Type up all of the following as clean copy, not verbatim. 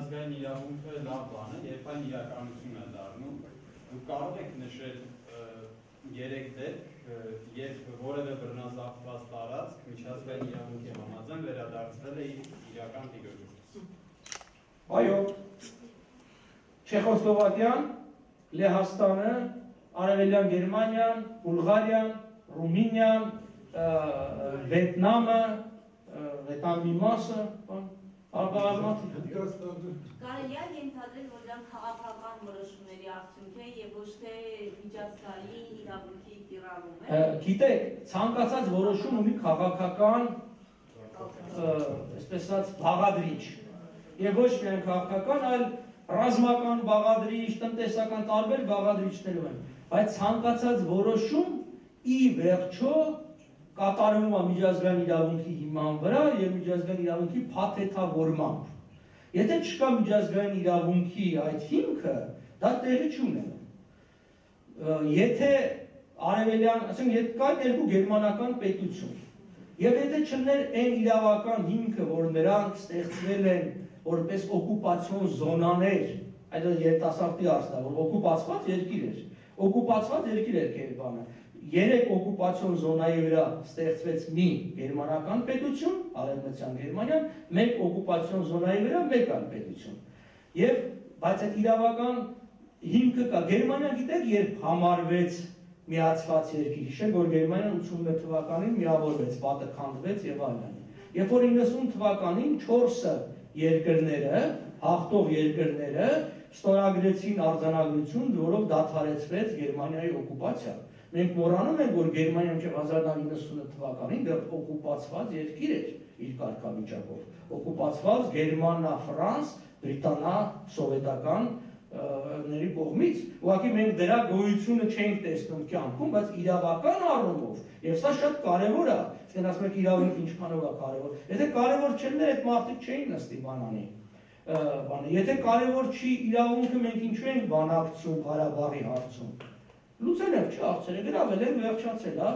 միջազգային իրավունքը լավ բան է, երբ այն իրականություն է դառնում, դուք կարող եք նշել 3 դեպք, երբ որևէ բռնազավթված տարածք միջազգային իրավունքի համաձայն վերադարձվել է իր իրական տիրոջը։ Այո, Չեխոսլովակիան, Լեհաստանը, Արևելյան Գերմանիան, Բուլղարիան, Ռումինիան, Վիետնամը, Վիետնամի մասը, Կարելի է ենթադրել, որ դրանք քաղաքական որոշումների արդյունք է եւ ոչ թե միջազգային իրավունքի կիրառում է։ Գիտեք, ցանկացած որոշում ունի քաղաքական, այսպես ասած, բաղադրիչ։ Եվ ոչ միայն քաղաքական, այլ ռազմական բաղադրիչ, տնտեսական տարբեր բաղադրիչներով են։ Բայց ցանկացած որոշում ի վերջո կատարվում է միջազգային իրավունքի հիման վրա եւ միջազգային իրավունքի փաթեթավորմամբ։ Եթե չկա միջազգային իրավունքի այդ հիմքը, դա տեղի չունենա։ Եթե արևելյան, ասենք, եթե կա երկու գերմանական պետություն, եւ եթե չներ այն իրավական հիմքը, որ նրանք ստեղծվել են որպես օկուպացիոն զոնաներ, այդ երիտասարդի արստա, որ օկուպացված երկիր էր, օկուպացված երկիր էր Գերմանիան։ 3 օկուպացիոն զոնայի վրա ստեղծվեց մի գերմանական պետություն, Արևմտյան Գերմանիան, 1 օկուպացիոն զոնայի վրա մեկ այլ պետություն։ Եվ բայց այդ իրավական հիմքը կա։ Գերմանիան գիտեք, երբ համարվեց միացված երկիր, հիշեք, որ Գերմանիան 89 թվականին միավորվեց, պատը քանդվեց եւ այլն։ Երբ որ 90 թվականին 4 երկրները, հաղթող երկրները ստորագրեցին արձանագրություն, որով դադարեցվեց Գերմանիայի օկուպացիան։ Մենք մոռանում ենք, որ Գերմանիան 1990 թվականին դեռ օկուպացված երկիր էր իր կարգավիճակով, օկուպացված Գերմանա-Ֆրանս, Բրիտանա-սովետական ների կողմից, ուղղակի մենք դրա գոյությունը չենք տեսնում կյանքում, բայց իրավական առումով, եւ սա շատ կարեւոր է, ասեն ասում եք իրավունք ինչքանով է կարեւոր։ Եթե կարեւոր չլիներ, այդ մարդիկ չէին նստի բանանի։ Եթե կարեւոր չի իրավունքը, մենք ինչու ենք բանակցում Ղարաբաղի հարցում։ Լուծել ենք, չի հարցերը, գրավել են, վերջացել, հա,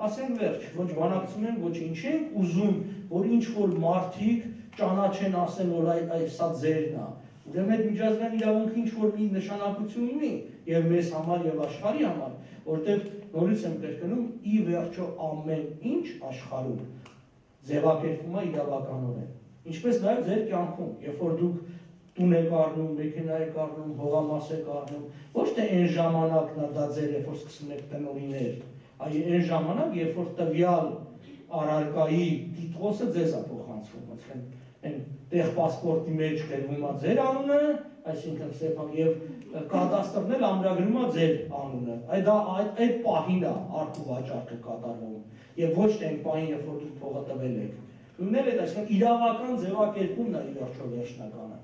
ասենք վերջ, ոչ բանակցում են, ոչ ինչ ենք ուզում, որ ինչ-որ մարդիկ ճանաչեն, ասեն, որ սա ձերն է։ Ուրեմն այդ միջազգային իրավունքը ինչ-որ մի նշանակություն ունի, եւ մեզ համար եւ աշխարհի համար, որտեղ նորից եմ կրկնում, ի վերջո ամեն ինչ աշխարհում ձևակերպվում է իրավականորեն։ Ինչպես նաեւ ձեր կյանքում, երբ որ դուք տուն եք առնում, մեքենա եք առնում, հողամաս եք առնում, ոչ թե այն ժամանակն է դա ձեր, երբ որ սկսում եք տնօրիներ, այլ այն ժամանակ, երբ որ տվյալ առարկայի տիտղոսը ձեզ է փոխանցվում, ասեն, այն տեղ պասպորտի մեջ գրվում է ձեր անունը, այսինքն Ստեփան, եւ կադաստրն էլ ամրագրում է ձեր անունը։ Այդ պահին է արք ու վաճառքը կատարվում, եւ ոչ թե այն պահին, երբ որ դուք փողը տվել եք։ Ումներ այդ այսինքն իրավական ձևակերպումն է ի վերջո վերջնականը։